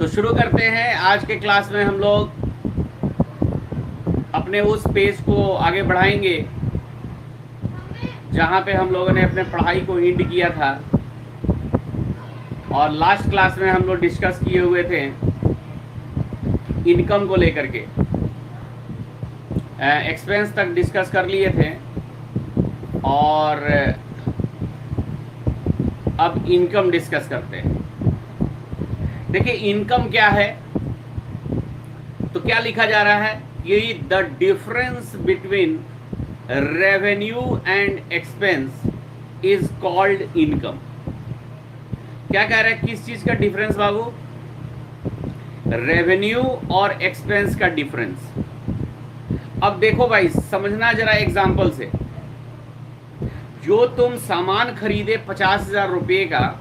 तो शुरू करते हैं। आज के क्लास में हम लोग अपने उस पेज को आगे बढ़ाएंगे जहाँ पे हम लोगों ने अपने पढ़ाई को एंड किया था। और लास्ट क्लास में हम लोग डिस्कस किए हुए थे इनकम को लेकर के, एक्सपेंस तक डिस्कस कर लिए थे और अब इनकम डिस्कस करते हैं। देखिए इनकम क्या है, तो क्या लिखा जा रहा है, ये the difference between revenue and expense is called income. क्या कह रहा है, किस चीज का डिफरेंस बाबू? रेवेन्यू और एक्सपेंस का डिफरेंस। अब देखो भाई, समझना जरा एग्जांपल से। जो तुम सामान खरीदे 50,000 रुपये का,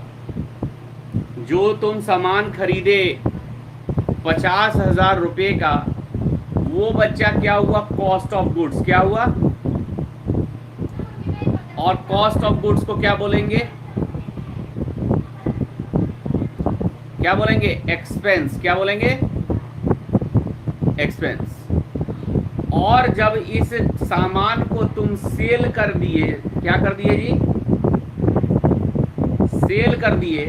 जो तुम सामान खरीदे 50,000 रुपये का, वो बच्चा क्या हुआ? Cost of goods. क्या हुआ? और कॉस्ट ऑफ गुड्स को क्या बोलेंगे? क्या बोलेंगे? एक्सपेंस। क्या बोलेंगे? एक्सपेंस। और जब इस सामान को तुम सेल कर दिए, क्या कर दिए जी? सेल कर दिए,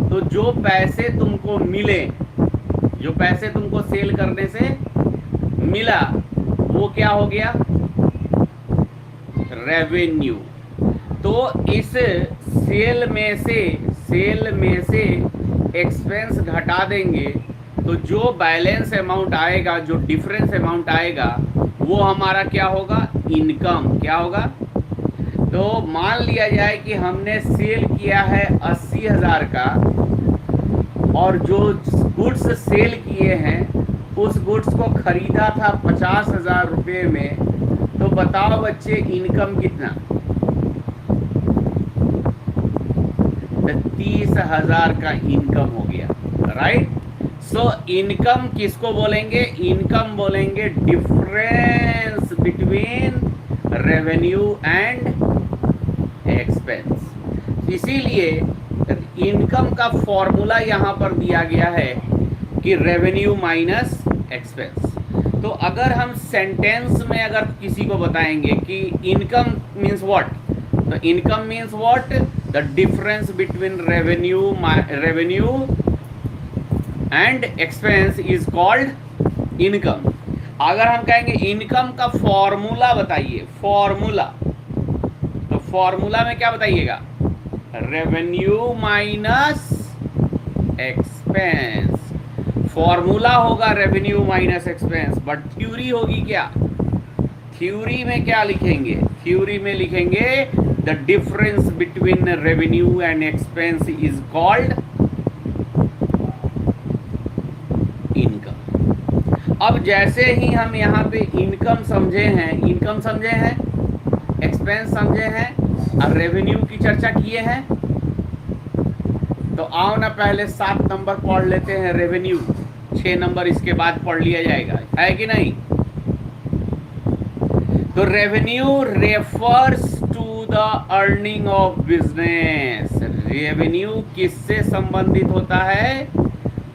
तो जो पैसे तुमको मिले, जो पैसे तुमको सेल करने से मिला, वो क्या हो गया? रेवेन्यू। तो इस सेल में से एक्सपेंस घटा देंगे, तो जो बैलेंस अमाउंट आएगा, जो डिफरेंस अमाउंट आएगा, वो हमारा क्या होगा? इनकम। क्या होगा? तो मान लिया जाए कि हमने सेल किया है 80,000 का, और जो गुड्स सेल किए हैं उस गुड्स को खरीदा था 50,000 रुपये में, तो बताओ बच्चे इनकम कितना? 30,000 का इनकम हो गया, राइट। सो इनकम किसको बोलेंगे? इनकम बोलेंगे difference between revenue and expense. इसीलिए इनकम का फॉर्मूला यहाँ पर दिया गया है कि रेवेन्यू माइनस एक्सपेंस। तो अगर हम सेंटेंस में अगर किसी को बताएंगे कि इनकम मीन्स व्हाट, तो income means what? The difference between revenue and expense is called income. अगर हम कहेंगे इनकम का फॉर्मूला बताइए, फॉर्मूला, तो फॉर्मूला में क्या बताइएगा? Revenue minus expense. फॉर्मूला होगा revenue minus expense, but theory होगी क्या? थ्योरी में क्या लिखेंगे? थ्योरी में लिखेंगे the difference between revenue and expense is called income. अब जैसे ही हम यहाँ पे इनकम समझे हैं, एक्सपेंस समझे हैं और रेवेन्यू की चर्चा किए हैं, तो आओ ना पहले 7 नंबर पढ़ लेते हैं रेवेन्यू, 6 नंबर इसके बाद पढ़ लिया जाएगा, है कि नहीं? तो revenue refers to the earning of business. Revenue किससे संबंधित होता है?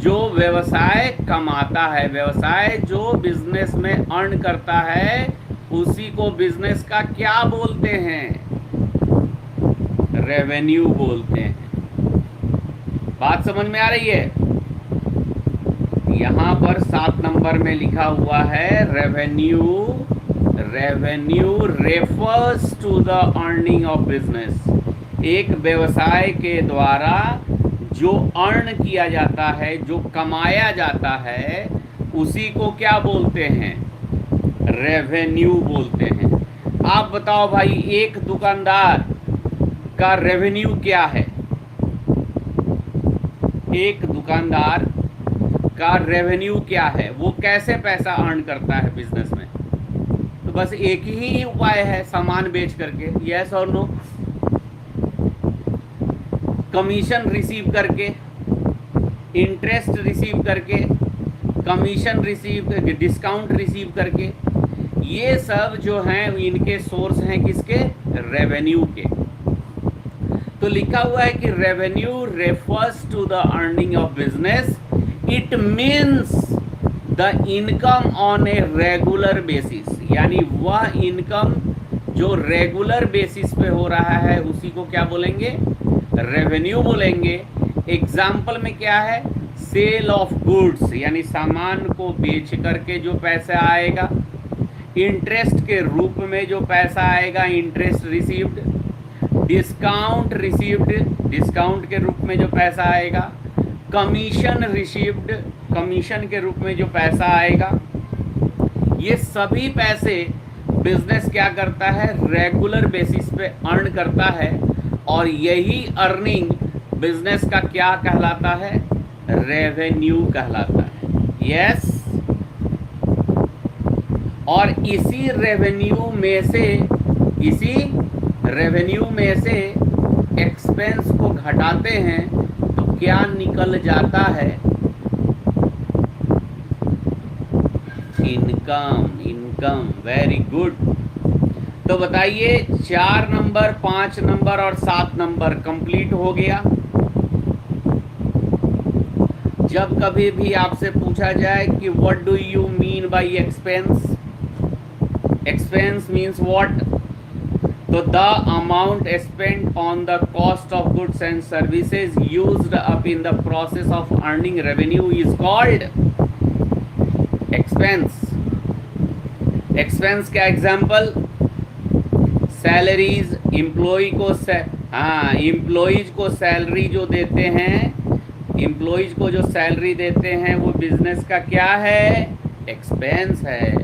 जो व्यवसाय कमाता है, व्यवसाय जो बिजनेस में अर्न करता है, उसी को बिजनेस का क्या बोलते हैं? रेवेन्यू बोलते हैं। बात समझ में आ रही है? यहाँ पर 7 नंबर में लिखा हुआ है revenue refers to the earning of business. एक व्यवसाय के द्वारा जो अर्न किया जाता है, जो कमाया जाता है, उसी को क्या बोलते हैं? रेवेन्यू बोलते हैं। आप बताओ भाई, एक दुकानदार का रेवेन्यू क्या है? एक दुकानदार का रेवेन्यू क्या है? वो कैसे पैसा अर्न करता है बिजनेस में? तो बस एक ही उपाय है, सामान बेच करके। यस और नो? कमीशन रिसीव करके, इंटरेस्ट रिसीव करके, कमीशन रिसीव करके, डिस्काउंट रिसीव करके, ये सब जो हैं इनके सोर्स हैं किसके? रेवेन्यू के। तो लिखा हुआ है कि revenue refers to the earning of business it means the income on a regular basis, यानी वह इनकम जो रेगुलर बेसिस पे हो रहा है उसी को क्या बोलेंगे, रेवेन्यू बोलेंगे। एग्जाम्पल में क्या है, सेल ऑफ गुड्स, यानी सामान को बेच करके जो पैसा आएगा, इंटरेस्ट के रूप में जो पैसा आएगा, interest received, discount received, discount के रूप में जो पैसा आएगा, कमीशन रिसीव्ड, कमीशन के रूप में जो पैसा आएगा। ये सभी पैसे बिजनेस क्या करता है, रेगुलर बेसिस पे अर्न करता है, और यही अर्निंग बिजनेस का क्या कहलाता है, रेवेन्यू कहलाता है। यस, और इसी रेवेन्यू में से एक्सपेंस को घटाते हैं तो क्या निकल जाता है, इनकम। Very good. तो बताइए 4 नंबर, 5 नंबर और 7 नंबर कंप्लीट हो गया। जब कभी भी आपसे पूछा जाए कि what do you mean by expense, expense means what, तो the amount spent on the cost of goods and services used up in the process of earning revenue is called expense. एक्सपेंस का एग्जाम्पल, सैलरीज, एम्प्लॉइज को salary जो देते हैं, employees को जो salary देते हैं वो बिजनेस का क्या है, एक्सपेंस है।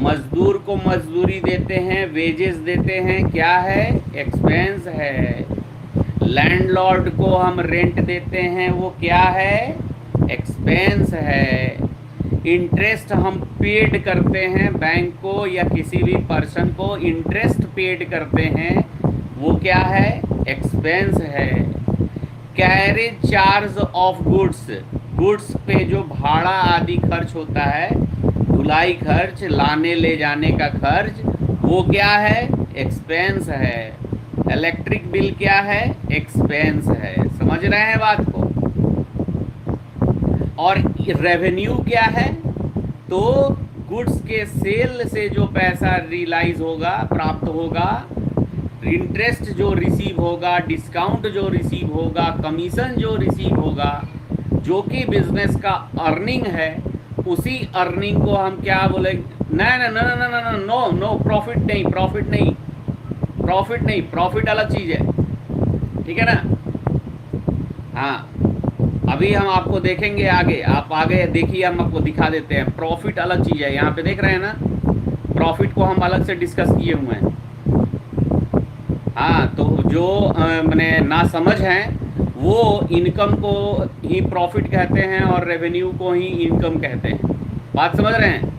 मजदूर को मजदूरी देते हैं, वेजेस देते हैं, क्या है, एक्सपेंस है। लैंडलॉर्ड को हम रेंट देते हैं, वो क्या है, एक्सपेंस है। इंटरेस्ट हम पेड करते हैं बैंक को या किसी भी पर्सन को इंटरेस्ट पेड करते हैं, वो क्या है, एक्सपेंस है। Carriage charge of goods, goods पे जो भाड़ा आदि खर्च होता है, धुलाई खर्च, लाने ले जाने का खर्च, वो क्या है, एक्सपेंस है। इलेक्ट्रिक बिल क्या है, एक्सपेंस है। समझ रहे हैं बात को। और रेवेन्यू क्या है, तो गुड्स के सेल से जो पैसा रियलाइज होगा, प्राप्त होगा, इंटरेस्ट जो रिसीव होगा, डिस्काउंट जो रिसीव होगा, कमीशन जो रिसीव होगा, जो कि बिजनेस का अर्निंग है, उसी अर्निंग को हम क्या बोलेंगे, नो, प्रॉफिट नहीं, प्रॉफिट अलग चीज है, ठीक है ना। हाँ, अभी हम आपको देखेंगे आगे, आप आगे देखिए, हम आपको दिखा देते हैं। प्रॉफिट अलग चीज है, यहाँ पे देख रहे हैं ना, प्रॉफिट को हम अलग से डिस्कस किए हुए हैं। हाँ, तो जो मैंने ना समझ हैं वो इनकम को ही प्रॉफिट कहते हैं और रेवेन्यू को ही इनकम कहते हैं। बात समझ रहे हैं।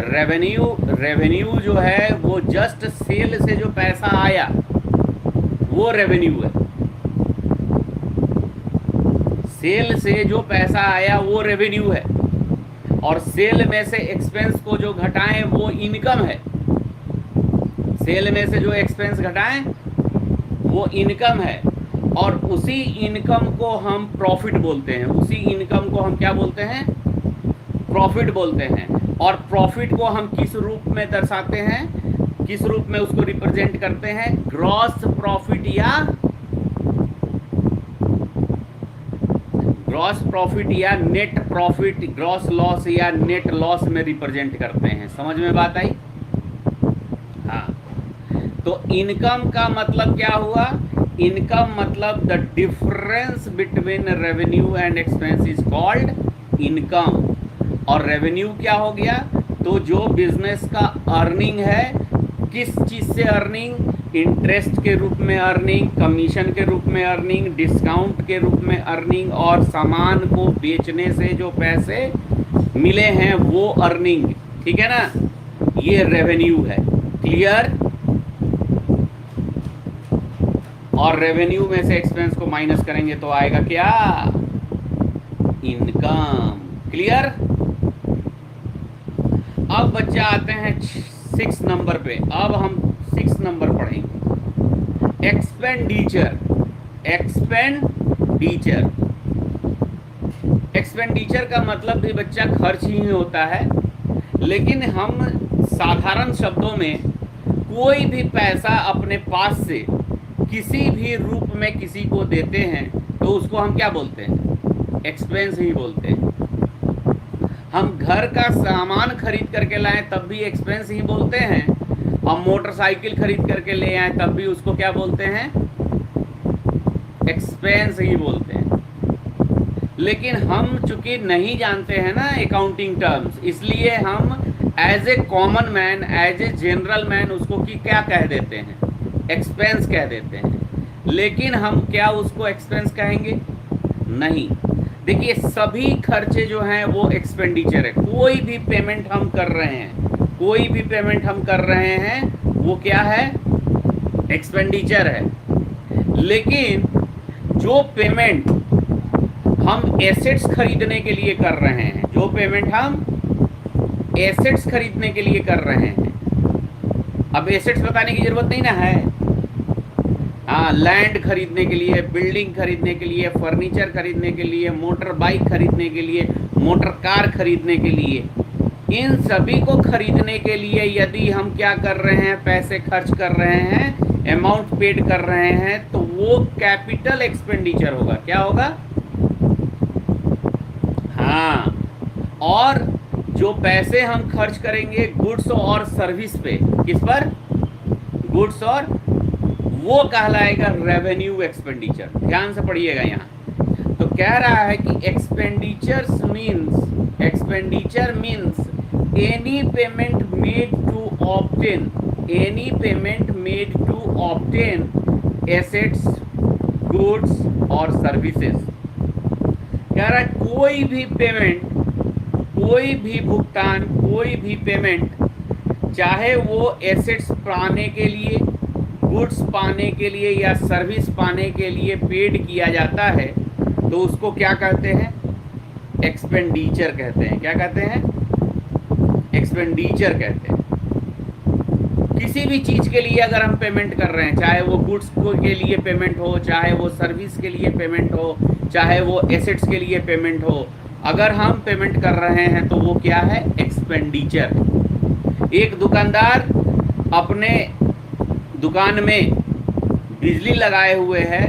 रेवेन्यू जो है वो जस्ट सेल से जो पैसा आया वो रेवेन्यू है। सेल से जो पैसा आया वो रेवेन्यू है, और सेल में से एक्सपेंस को जो घटाएं वो इनकम है। सेल में से जो एक्सपेंस घटाएं वो इनकम है, और उसी इनकम को हम प्रॉफिट बोलते हैं। उसी इनकम को हम क्या बोलते हैं, प्रॉफिट बोलते हैं। और प्रॉफिट को हम किस रूप में दर्शाते हैं, किस रूप में उसको रिप्रेजेंट करते हैं, ग्रॉस प्रॉफिट या नेट प्रॉफिट, ग्रॉस लॉस या नेट लॉस में रिप्रेजेंट करते हैं। समझ में बात आई। हाँ, तो इनकम का मतलब क्या हुआ, इनकम मतलब the difference between revenue and expense is called income. और रेवेन्यू क्या हो गया, तो जो बिजनेस का अर्निंग है, किस चीज से अर्निंग, इंटरेस्ट के रूप में अर्निंग, कमीशन के रूप में अर्निंग, डिस्काउंट के रूप में अर्निंग, और सामान को बेचने से जो पैसे मिले हैं वो अर्निंग। ठीक है ना, ये रेवेन्यू है। क्लियर। और रेवेन्यू में से एक्सपेंस को माइनस करेंगे तो आएगा क्या, इनकम। क्लियर। अब बच्चा आते हैं 6 नंबर पे। अब हम 6 नंबर पढ़ेंगे, एक्सपेंडिचर। एक्सपेंडिचर का मतलब भी बच्चा खर्च ही होता है, लेकिन हम साधारण शब्दों में कोई भी पैसा अपने पास से किसी भी रूप में किसी को देते हैं तो उसको हम क्या बोलते हैं? एक्सपेंस ही बोलते हैं। हम घर का सामान खरीद करके लाएं तब भी एक्सपेंस ही बोलते हैं। हम मोटरसाइकिल खरीद करके ले आए तब भी उसको क्या बोलते हैं? एक्सपेंस ही बोलते हैं। लेकिन हम चूंकि नहीं जानते हैं ना अकाउंटिंग टर्म्स, इसलिए हम as a common man, as a general man उसको कि क्या कह देते हैं? एक्सपेंस कह देते हैं। लेकिन हम क्या उसको एक्सपेंस कहेंगे? नहीं। देखिए, सभी खर्चे जो हैं वो एक्सपेंडिचर है। कोई भी पेमेंट हम कर रहे हैं, कोई भी पेमेंट हम कर रहे हैं वो क्या है? एक्सपेंडिचर है। लेकिन जो पेमेंट हम एसेट्स खरीदने के लिए कर रहे हैं, जो पेमेंट हम एसेट्स खरीदने के लिए कर रहे हैं, अब एसेट्स बताने की जरूरत नहीं ना है। हाँ, लैंड खरीदने के लिए, बिल्डिंग खरीदने के लिए, फर्नीचर खरीदने के लिए, मोटर बाइक खरीदने के लिए, मोटर कार खरीदने के लिए, इन सभी को खरीदने के लिए यदि हम क्या कर रहे हैं? पैसे खर्च कर रहे हैं, अमाउंट पेड कर रहे हैं, तो वो कैपिटल एक्सपेंडिचर होगा। क्या होगा? हाँ। और जो पैसे हम खर्च करेंगे गुड्स और सर्विस पे, किस पर? गुड्स और, वो कहलाएगा रेवेन्यू एक्सपेंडिचर। ध्यान से पढ़िएगा यहाँ। तो कह रहा है कि expenditure means any payment made to obtain assets, goods और सर्विसेज। कह रहा है कोई भी पेमेंट, कोई भी भुगतान, कोई भी पेमेंट, चाहे वो एसेट्स पाने के लिए, गुड्स पाने के लिए या सर्विस पाने के लिए पेड किया जाता है, तो उसको क्या कहते हैं? एक्सपेंडिचर कहते हैं। क्या कहते हैं? एक्सपेंडिचर कहते हैं। किसी भी चीज़ के लिए अगर हम पेमेंट कर रहे हैं, चाहे वो गुड्स के लिए पेमेंट हो, चाहे वो सर्विस के लिए पेमेंट हो, चाहे वो एसेट्स के लिए पेमेंट हो, अगर हम पेमेंट कर रहे हैं तो वो क्या है? एक्सपेंडिचर। एक दुकानदार अपने दुकान में बिजली लगाए हुए है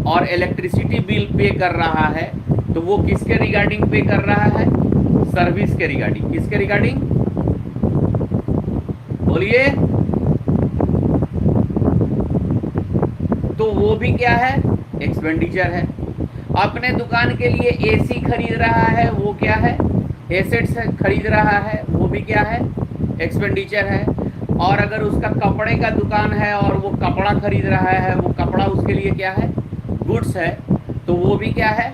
और इलेक्ट्रिसिटी बिल पे कर रहा है, तो वो किसके रिगार्डिंग पे कर रहा है? सर्विस के रिगार्डिंग। किसके रिगार्डिंग? बोलिए। तो वो भी क्या है? एक्सपेंडिचर है। अपने दुकान के लिए एसी खरीद रहा है, वो क्या है? एसेट्स खरीद रहा है, वो भी क्या है? एक्सपेंडिचर है। और अगर उसका कपड़े का दुकान है और वो कपड़ा खरीद रहा है, वो कपड़ा उसके लिए क्या है? गुड्स है, तो वो भी क्या है?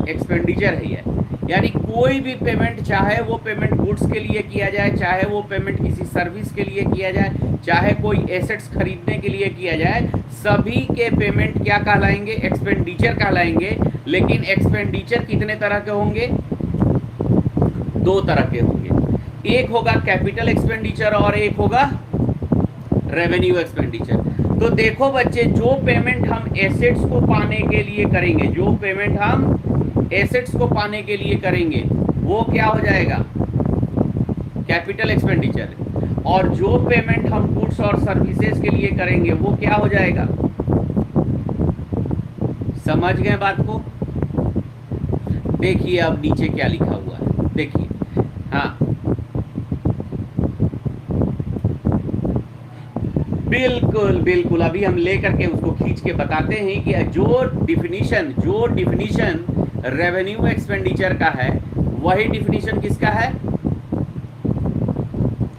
एक्सपेंडिचर है। यानी कोई भी पेमेंट, चाहे वो पेमेंट गुड्स के लिए किया जाए, चाहे वो पेमेंट किसी सर्विस के लिए किया जाए, चाहे कोई एसेट्स खरीदने के लिए किया जाए, सभी के पेमेंट क्या कहलाएंगे? एक्सपेंडिचर कहलाएंगे। लेकिन एक्सपेंडिचर कितने तरह के होंगे? दो तरह के होंगे। एक होगा कैपिटल एक्सपेंडिचर और एक होगा रेवेन्यू एक्सपेंडिचर। तो देखो बच्चे, जो पेमेंट हम एसेट्स को पाने के लिए करेंगे, जो पेमेंट हम एसेट्स को पाने के लिए करेंगे, वो क्या हो जाएगा? Capital expenditure. और जो पेमेंट हम गुड्स और सर्विसेज के लिए करेंगे वो क्या हो जाएगा? समझ गए बात को? देखिए अब नीचे क्या लिखा हुआ है, देखिए। हाँ, बिल्कुल बिल्कुल, अभी हम लेकर के उसको खींच के बताते हैं कि जो डिफिनीशन रेवेन्यू एक्सपेंडिचर का है, वही डिफिनीशन किसका है?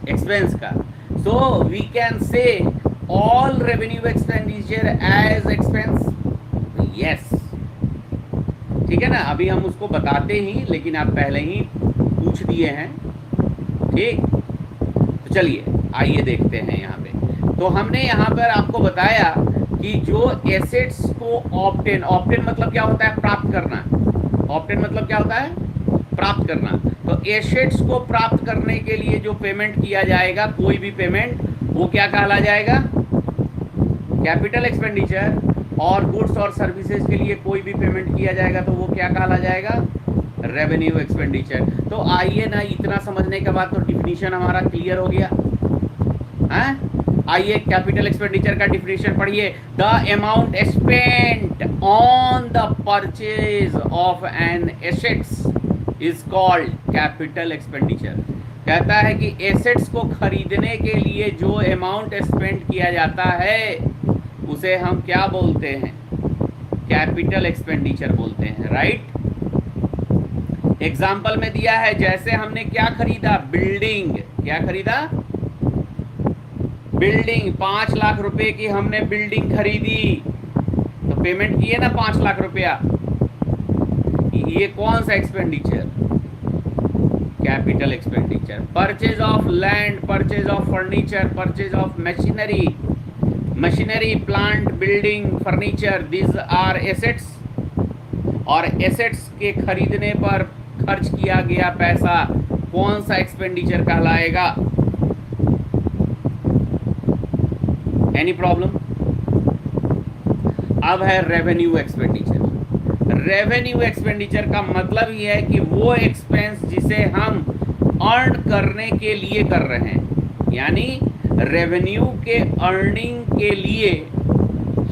एक्सपेंस का। So we can say all revenue expenditure as expense. Yes, ठीक है ना। अभी हम उसको बताते ही, लेकिन आप पहले ही पूछ दिए हैं, ठीक। तो चलिए आइए देखते हैं यहाँ पे। तो हमने यहाँ पर आपको बताया कि जो एसेट्स को ऑब्टेन मतलब क्या होता है? प्राप्त करना। ऑब्टेन मतलब क्या होता है? प्राप्त करना। तो एसेट्स को प्राप्त करने के लिए जो पेमेंट किया जाएगा, कोई भी पेमेंट, वो क्या कहला जाएगा? Capital expenditure. और गुड्स और सर्विसेज के लिए कोई भी पेमेंट किया जाएगा तो वो क्या कहला जाएगा? Revenue expenditure. तो आइए ना, इतना समझने के बाद तो डिफिनीशन हमारा क्लियर हो गया है। आइए कैपिटल एक्सपेंडिचर का डिफिनीशन पढ़िए। The amount spent on the purchase of an assets is called capital expenditure. कहता है कि एसेट्स को खरीदने के लिए जो अमाउंट स्पेंड किया जाता है उसे हम क्या बोलते हैं? कैपिटल एक्सपेंडिचर बोलते हैं, राइट। एग्जाम्पल में दिया है, जैसे हमने क्या खरीदा? बिल्डिंग। क्या खरीदा? बिल्डिंग। 5 लाख रुपए की हमने बिल्डिंग खरीदी, तो पेमेंट किए ना 5 लाख रुपया। ये कौन सा expenditure? Capital expenditure. Purchase of land, purchase of furniture, purchase of machinery, plant, building, furniture, these are assets. और एसेट्स के खरीदने पर खर्च किया गया पैसा कौन सा एक्सपेंडिचर कहलाएगा? Any problem? अब है रेवेन्यू एक्सपेंडिचर। रेवेन्यू एक्सपेंडिचर का मतलब ही है कि वो एक्सपेंस जिसे हम अर्न करने के लिए कर रहे हैं, यानी रेवेन्यू के अर्निंग के लिए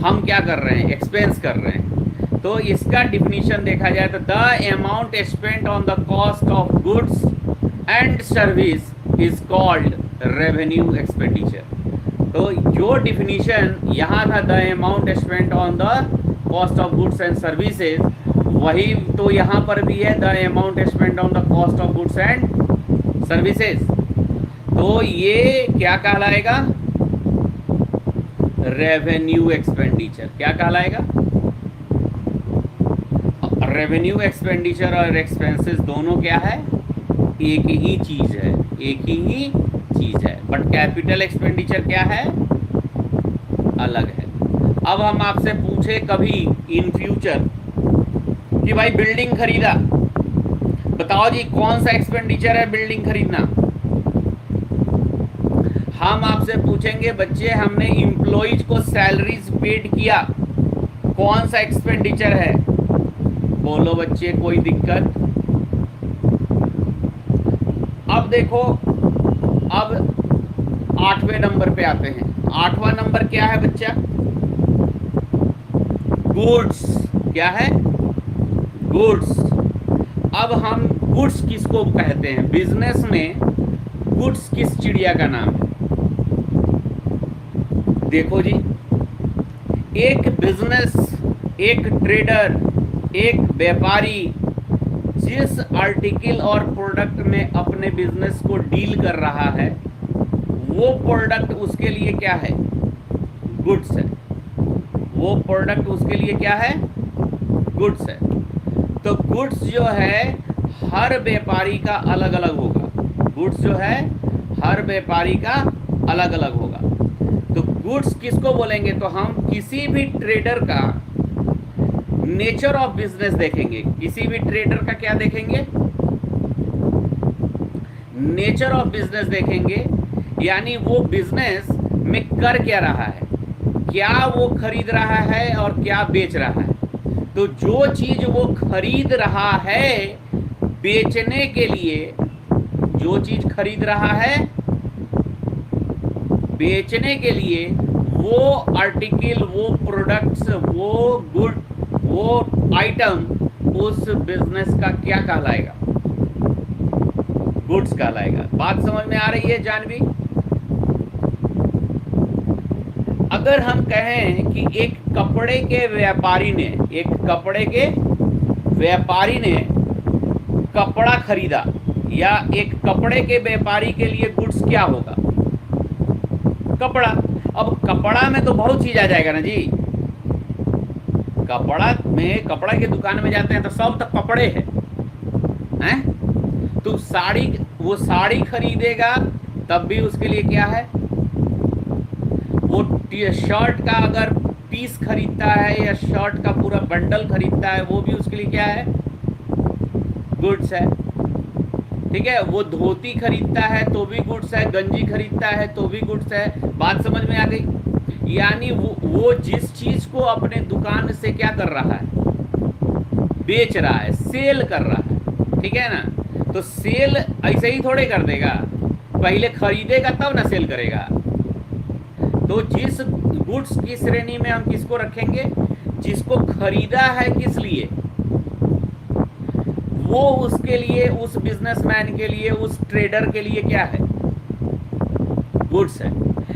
हम क्या कर रहे हैं? एक्सपेंस कर रहे हैं। तो इसका डिफिनीशन देखा जाए तो the amount spent on the cost of goods and service is called revenue expenditure. तो जो डिफिनीशन यहाँ था, the amount spent on the cost of goods and services, वही तो यहाँ पर भी है, the amount spent on the cost of goods and services. तो ये क्या कहलाएगा? Revenue expenditure. क्या कहलाएगा? रेवेन्यू एक्सपेंडिचर और एक्सपेंसेस दोनों क्या है? एक ही चीज है, एक ही चीज है। बट कैपिटल एक्सपेंडिचर क्या है? अलग है। अब हम आपसे पूछे कभी इन फ्यूचर कि भाई बिल्डिंग खरीदा, बताओ जी कौन सा एक्सपेंडिचर है बिल्डिंग खरीदना? हम आपसे पूछेंगे बच्चे हमने एम्प्लॉइज को सैलरीज पेड किया, कौन सा एक्सपेंडिचर है? बोलो बच्चे, कोई दिक्कत? अब देखो, अब 8वें नंबर पे आते हैं। 8वां नंबर क्या है बच्चा? गुड्स। क्या है? गुड्स। अब हम गुड्स किसको कहते हैं? बिजनेस में गुड्स किस चिड़िया का नाम है? देखो जी, एक बिजनेस, एक ट्रेडर, एक व्यापारी जिस आर्टिकल और प्रोडक्ट में अपने बिजनेस को डील कर रहा है, वो प्रोडक्ट उसके लिए क्या है? गुड्स है। वो प्रोडक्ट उसके लिए क्या है? गुड्स है। तो गुड्स जो है हर व्यापारी का अलग अलग होगा। गुड्स जो है हर व्यापारी का अलग अलग होगा। तो गुड्स किसको बोलेंगे? तो हम किसी भी ट्रेडर का नेचर ऑफ बिजनेस देखेंगे। किसी भी ट्रेडर का क्या देखेंगे? नेचर ऑफ बिजनेस देखेंगे, यानी वो बिजनेस में कर क्या रहा है, क्या वो खरीद रहा है और क्या बेच रहा है। तो जो चीज वो खरीद रहा है बेचने के लिए, जो चीज खरीद रहा है बेचने के लिए, वो आर्टिकल, वो प्रोडक्ट्स, वो गुड, वो आइटम उस बिजनेस का क्या कहलाएगा? गुड्स कहलाएगा। बात समझ में आ रही है जानवी? अगर हम कहें कि एक कपड़े के व्यापारी ने, एक कपड़े के व्यापारी ने कपड़ा खरीदा, या एक कपड़े के व्यापारी के लिए गुड्स क्या होगा? कपड़ा। अब कपड़ा में तो बहुत चीज आ जाएगा ना जी। कपड़ा में, कपड़ा की दुकान में जाते हैं तो सब तो कपड़े हैं। तो साड़ी, वो साड़ी खरीदेगा तब भी उसके लिए क्या है? वो शर्ट का अगर पीस खरीदता है या शर्ट का पूरा बंडल खरीदता है, वो भी उसके लिए क्या है? गुड्स है। ठीक है। वो धोती खरीदता है तो भी गुड्स है, गंजी खरीदता है तो भी गुड्स है। बात समझ में आ गई? यानी वो जिस चीज को अपने दुकान से क्या कर रहा है? बेच रहा है, सेल कर रहा है। ठीक है ना। तो सेल ऐसे ही थोड़े कर देगा, पहले खरीदेगा तब ना सेल करेगा। तो जिस गुड्स की श्रेणी में हम किसको रखेंगे, जिसको खरीदा है किस लिए, वो उसके लिए, उस बिजनेसमैन के लिए, उस ट्रेडर के लिए क्या है, गुड्स है।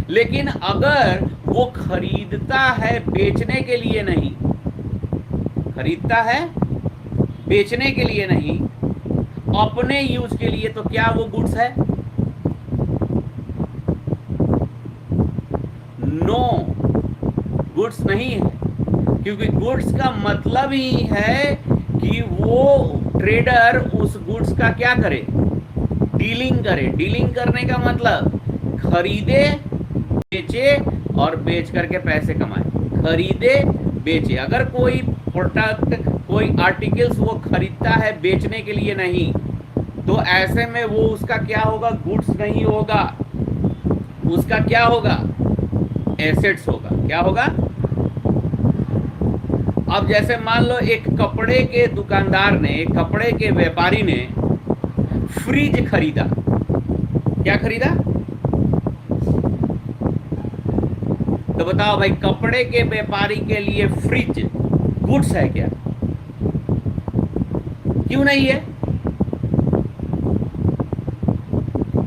लेकिन अगर वो खरीदता है बेचने के लिए नहीं, खरीदता है बेचने के लिए नहीं, अपने यूज के लिए, तो क्या वो गुड्स है? नो, गुड्स नहीं है। क्योंकि गुड्स का मतलब ही है कि वो ट्रेडर उस गुड्स का क्या करे, डीलिंग करे। डीलिंग करने का मतलब खरीदे, बेचे और बेच करके पैसे कमाए। खरीदे बेचे। अगर कोई प्रोडक्ट, कोई आर्टिकल्स वो खरीदता है बेचने के लिए नहीं, तो ऐसे में वो उसका क्या होगा, गुड्स नहीं होगा, उसका क्या होगा, एसेट्स होगा। क्या होगा? अब जैसे मान लो एक कपड़े के दुकानदार ने, एक कपड़े के व्यापारी ने फ्रिज खरीदा। क्या खरीदा? तो बताओ भाई, कपड़े के व्यापारी के लिए फ्रिज गुड्स है क्या? क्यों नहीं है?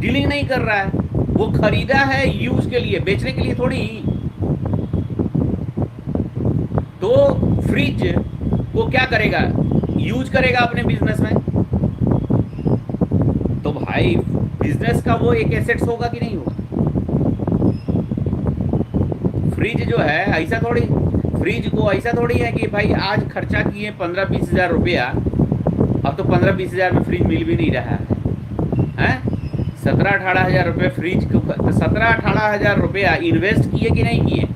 डीलिंग नहीं कर रहा है, वो खरीदा है यूज के लिए, बेचने के लिए थोड़ी। तो फ्रिज को क्या करेगा, यूज करेगा अपने बिजनेस में। तो भाई बिजनेस का वो एक एसेट्स होगा कि नहीं होगा? फ्रिज जो है ऐसा थोड़ी, फ्रिज को ऐसा थोड़ी है कि भाई आज खर्चा किए 15-20 हजार रुपया, अब तो 15-20 हजार में फ्रिज मिल भी नहीं रहा है। 17-18 हजार रुपये फ्रिज को, 17-18 हजार रुपया इन्वेस्ट किए कि नहीं किए?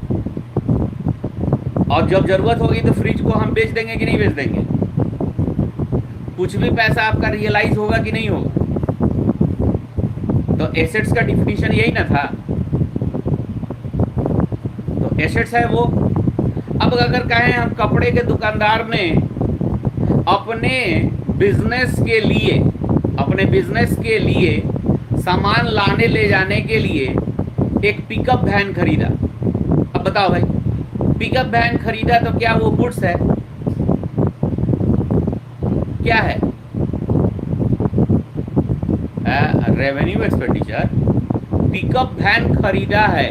और जब जरूरत होगी तो फ्रिज को हम बेच देंगे कि नहीं बेच देंगे? कुछ भी पैसा आपका रियलाइज होगा कि नहीं होगा? तो एसेट्स का डिफिनीशन यही ना था। तो एसेट्स है वो। अब अगर कहें हम कपड़े के दुकानदार ने अपने बिजनेस के लिए, अपने बिजनेस के लिए सामान लाने ले जाने के लिए एक पिकअप वैन खरीदा। अब बताओ भाई, पिकअप वैन खरीदा तो क्या वो गुड्स है? क्या है? Revenue expenditure. पिकअप वैन खरीदा है,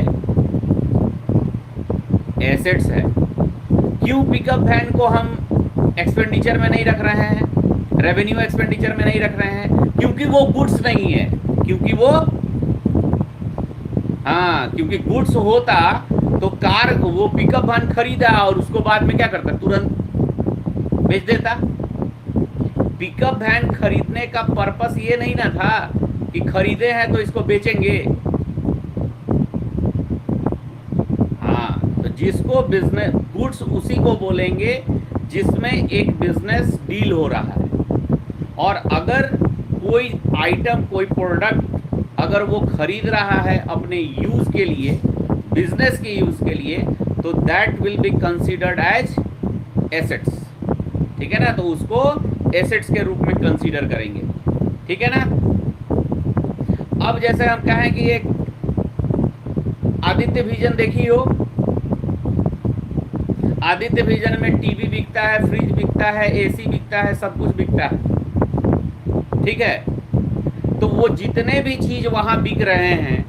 एसेट्स है। क्यों पिकअप वैन को हम एक्सपेंडिचर में नहीं रख रहे हैं, रेवेन्यू एक्सपेंडिचर में नहीं रख रहे हैं? क्योंकि वो गुड्स नहीं है। क्योंकि वो, हाँ, क्योंकि गुड्स होता तो कार, वो पिकअप वैन खरीदा और उसको बाद में क्या करता, तुरंत बेच देता। पिकअप वैन खरीदने का पर्पस ये नहीं ना था कि खरीदे हैं तो इसको बेचेंगे। हाँ, तो जिसको बिजनेस गुड्स उसी को बोलेंगे जिसमें एक बिजनेस डील हो रहा है। और अगर कोई आइटम, कोई प्रोडक्ट अगर वो खरीद रहा है अपने यूज के लिए, बिजनेस के यूज के लिए, तो that will be considered as assets. ठीक है ना? तो उसको एसेट्स के रूप में कंसीडर करेंगे। ठीक है ना? अब जैसे हम कहें कि एक आदित्य विजन देखी हो, आदित्य विजन में टीवी बिकता है, फ्रिज बिकता है, एसी बिकता है, सब कुछ बिकता है। ठीक है? तो वो जितने भी चीज वहां बिक रहे हैं,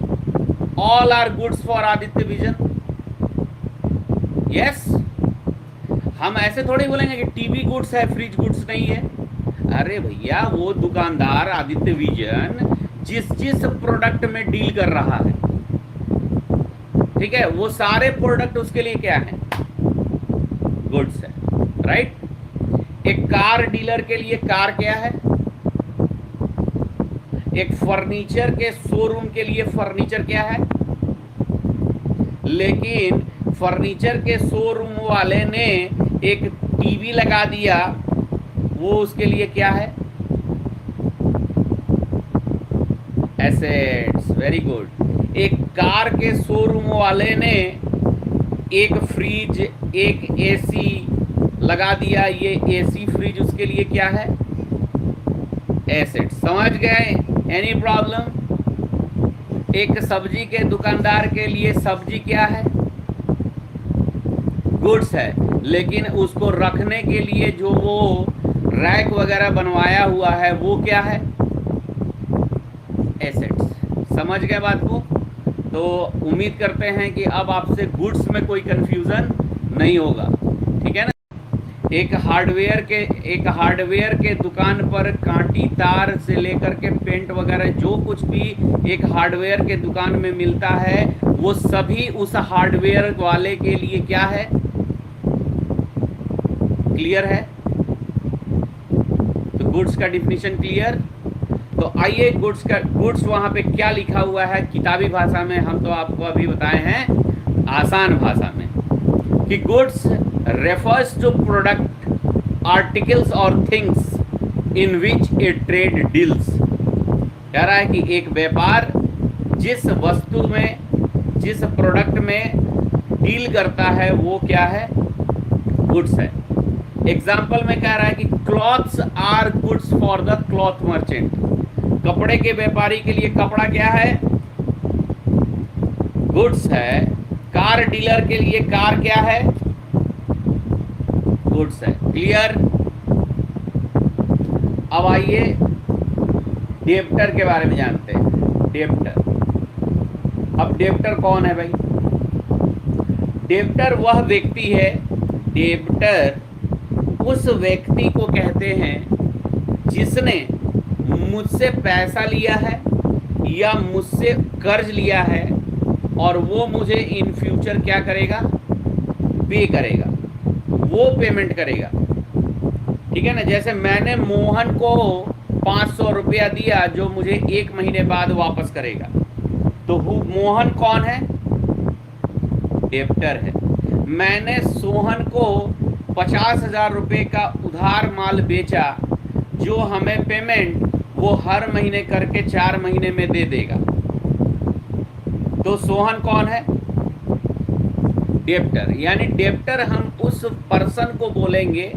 all are goods for Aditya Vision. Yes, हम ऐसे थोड़ी बोलेंगे कि टीवी गुड्स है, फ्रिज गुड्स नहीं है। अरे भैया, वो दुकानदार आदित्य विजन जिस जिस प्रोडक्ट में डील कर रहा है, ठीक है, वो सारे प्रोडक्ट उसके लिए क्या है, गुड्स है। राइट? एक कार डीलर के लिए कार क्या है, एक फर्नीचर के शोरूम के लिए फर्नीचर क्या है। लेकिन फर्नीचर के शोरूम वाले ने एक टीवी लगा दिया, वो उसके लिए क्या है, एसेट्स। Very good. एक कार के शोरूम वाले ने एक फ्रिज, एक एसी लगा दिया, ये एसी फ्रिज उसके लिए क्या है, एसेट। समझ गए? Any problem? एक सब्जी के दुकानदार के लिए सब्जी क्या है? गुड्स है, लेकिन उसको रखने के लिए जो वो रैक वगैरह बनवाया हुआ है वो क्या है? एसेट्स। समझ गए बात को? तो उम्मीद करते हैं कि अब आपसे गुड्स में कोई कंफ्यूजन नहीं होगा, ठीक है ना। एक हार्डवेयर के दुकान पर कांटी तार से लेकर के पेंट वगैरह जो कुछ भी एक हार्डवेयर के दुकान में मिलता है वो सभी उस हार्डवेयर वाले के लिए क्या है? क्लियर है? तो गुड्स का डिफिनीशन क्लियर। तो आइए गुड्स वहां पे क्या लिखा हुआ है किताबी भाषा में, हम तो आपको अभी बताए हैं आसान भाषा में कि goods refers to product articles और things in which a trade deals. कह रहा है कि एक व्यापार जिस वस्तु में, जिस प्रोडक्ट में डील करता है वो क्या है? गुड्स है। एग्जाम्पल में कह रहा है कि clothes are goods for the cloth merchant. कपड़े के व्यापारी के लिए कपड़ा क्या है? गुड्स है। कार डीलर के लिए कार क्या है? गुड्स है। क्लियर? अब आइए डेब्टर के बारे में जानते हैं। डेब्टर, अब डेब्टर कौन है भाई? डेब्टर वह व्यक्ति है, डेब्टर उस व्यक्ति को कहते हैं जिसने मुझसे पैसा लिया है या मुझसे कर्ज लिया है और वो मुझे इन फ्यूचर क्या करेगा? पे करेगा, वो पेमेंट करेगा, ठीक है ना। जैसे मैंने मोहन को 500 रुपया दिया जो मुझे 1 महीने बाद वापस करेगा, तो मोहन कौन है? डेब्टर है। मैंने सोहन को 50,000 रुपये का उधार माल बेचा जो हमें पेमेंट वो हर महीने करके 4 महीने में दे देगा, तो सोहन कौन है? डेब्टर। यानी डेब्टर हम उस पर्सन को बोलेंगे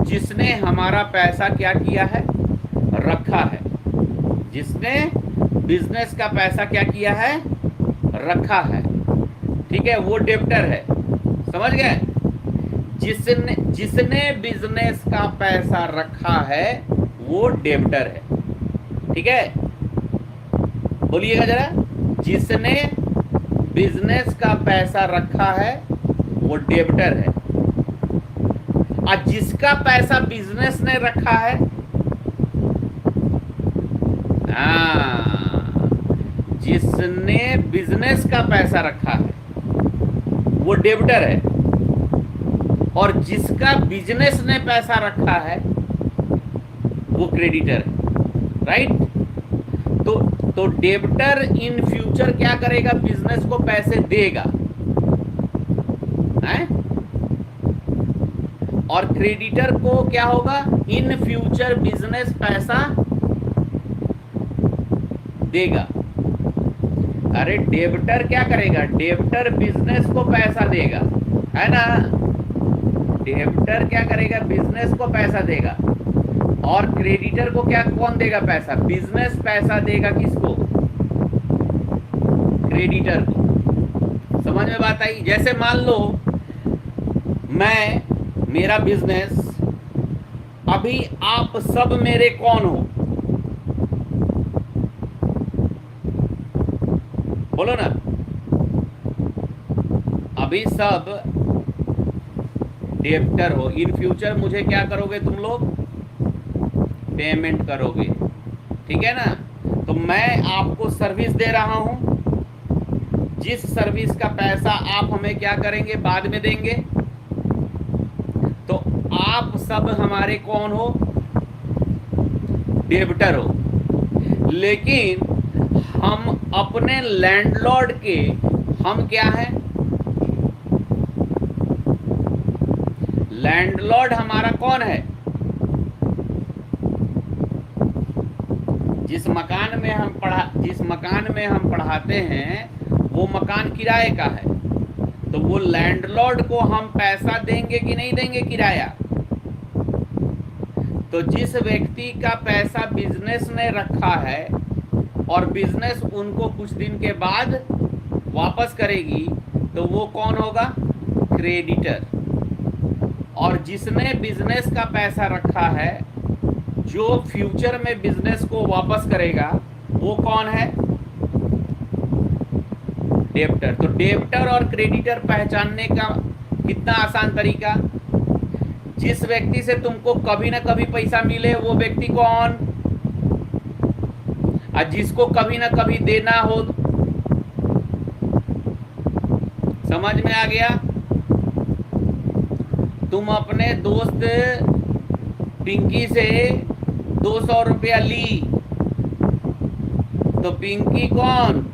जिसने हमारा पैसा क्या किया है? रखा है। जिसने बिजनेस का पैसा क्या किया है? रखा है, ठीक है, वो डेब्टर है। समझ गए? जिसने बिजनेस का पैसा रखा है वो डेब्टर है, ठीक है। बोलिएगा जरा, जिसने बिजनेस का पैसा रखा है वो डेब्टर है। और जिसका पैसा बिजनेस ने रखा है, जिसने बिजनेस का पैसा रखा है वो डेब्टर है, और जिसका बिजनेस ने पैसा रखा है वो क्रेडिटर है। राइट? तो डेब्टर इन फ्यूचर क्या करेगा? बिजनेस को पैसे देगा, है? और क्रेडिटर को क्या होगा? इन फ्यूचर बिजनेस पैसा देगा। अरे डेब्टर क्या करेगा? डेब्टर बिजनेस को पैसा देगा, है ना। डेब्टर क्या करेगा? बिजनेस को पैसा देगा। और क्रेडिटर को क्या, कौन देगा पैसा? बिजनेस पैसा देगा किसको? क्रेडिटर को। समझ में बात आई? जैसे मान लो मेरा बिजनेस, अभी आप सब मेरे कौन हो? बोलो ना। अभी सब डेब्टर हो। इन फ्यूचर मुझे क्या करोगे तुम लोग? पेमेंट करोगे, ठीक है ना। तो मैं आपको सर्विस दे रहा हूं, जिस सर्विस का पैसा आप हमें क्या करेंगे? बाद में देंगे। तो आप सब हमारे कौन हो? डेब्टर हो। लेकिन हम अपने लैंडलॉर्ड के हम क्या हैं? लैंडलॉर्ड हमारा कौन है? जिस मकान में हम पढ़ाते हैं वो मकान किराए का है, तो वो लैंडलॉर्ड को हम पैसा देंगे कि नहीं देंगे किराया? तो जिस व्यक्ति का पैसा बिजनेस ने रखा है और बिजनेस उनको कुछ दिन के बाद वापस करेगी, तो वो कौन होगा? क्रेडिटर। और जिसने बिजनेस का पैसा रखा है, जो फ्यूचर में बिजनेस को वापस करेगा, वो कौन है? डेब्टर। तो डेब्टर और क्रेडिटर पहचानने का कितना आसान तरीका। जिस व्यक्ति से तुमको कभी ना कभी पैसा मिले, वो व्यक्ति कौन? और जिसको कभी ना कभी देना हो। समझ में आ गया? तुम अपने दोस्त पिंकी से 200 रुपया ली, तो पिंकी कौन?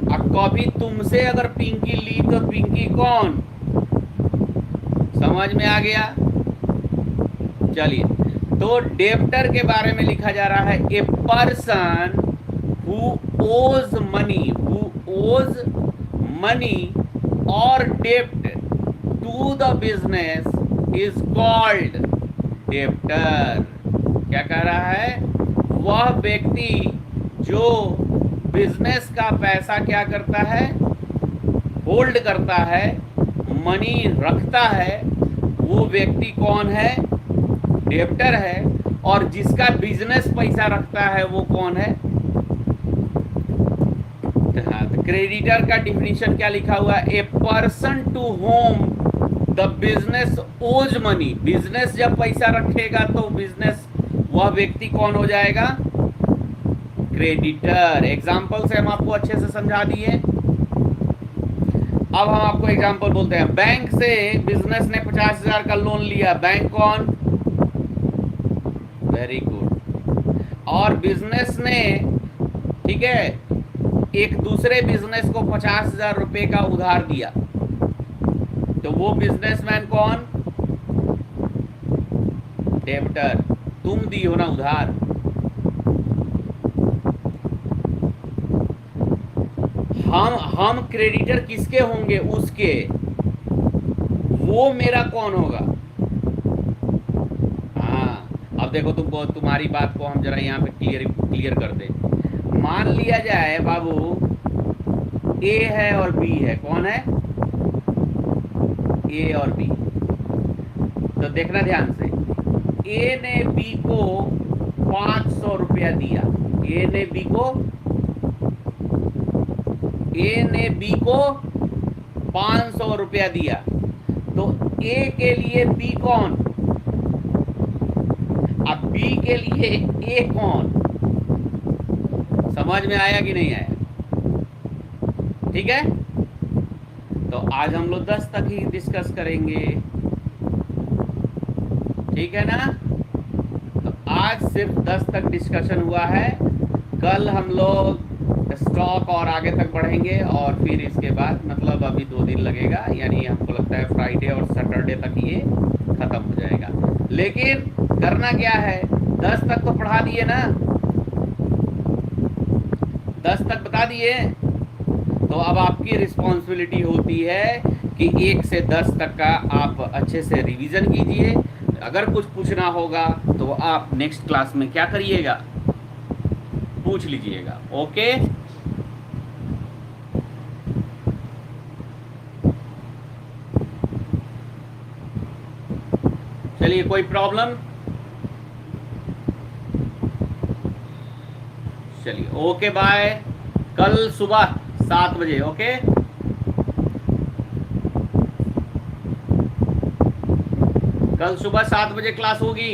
और कभी तुमसे अगर पिंकी ली, तो पिंकी कौन? समझ में आ गया? चलिए, तो डेब्टर के बारे में लिखा जा रहा है, a person who owes money or डेब्ट to the business is called debtor. क्या कह रहा है? वह व्यक्ति जो बिजनेस का पैसा क्या करता है? होल्ड करता है, मनी रखता है, वो व्यक्ति कौन है? डेब्टर है। और जिसका बिजनेस पैसा रखता है, वो कौन है? हाँ, तो क्रेडिटर का डिफिनीशन क्या लिखा हुआ है? A person to home the business owes money. Business जब पैसा रखेगा, तो बिजनेस, वह व्यक्ति कौन हो जाएगा? क्रेडिटर। एग्जाम्पल से हम आपको अच्छे से समझा दिए। अब हम आपको एग्जाम्पल बोलते हैं। बैंक से बिजनेस ने 50,000 का लोन लिया, बैंक कौन? Very good. और बिजनेस ने, ठीक है, एक दूसरे बिजनेस को 50,000 रुपए का उधार दिया, तो वो बिजनेसमैन कौन? डेब्टर। तुम दी हो ना उधार। हम क्रेडिटर किसके होंगे? उसके। वो मेरा कौन होगा? हाँ, अब देखो, तुमको, तुम्हारी बात को हम जरा यहाँ पे क्लियर कर दे। मान लिया जाए बाबू, ए है और बी है। कौन है? ए और बी। तो देखना ध्यान से, ए ने बी को 500 रुपया दिया। ए ने बी को 500 रुपया दिया। तो ए के लिए बी कौन? अब बी के लिए ए कौन? समझ में आया कि नहीं आया? ठीक है, तो आज हम लोग 10 तक ही डिस्कस करेंगे, ठीक है ना? तो आज सिर्फ 10 तक डिस्कशन हुआ है। कल हम लोग स्टॉक और आगे तक बढ़ेंगे, और फिर इसके बाद, मतलब अभी 2 दिन लगेगा, यानी हमको लगता है फ्राइडे और सैटरडे तक ये खत्म हो जाएगा। लेकिन करना क्या है? 10 तक तो पढ़ा दिए ना, 10 तक बता दिए। तो अब आपकी रिस्पॉन्सिबिलिटी होती है कि 1 से 10 तक का आप अच्छे से रिवीजन कीजिए। अगर कुछ पूछना होगा तो आप नेक्स्ट क्लास में क्या करिएगा? पूछ लीजिएगा। ओके, चलिए, कोई प्रॉब्लम? चलिए, ओके, बाय। कल सुबह 7 बजे। ओके, कल सुबह 7 बजे क्लास होगी।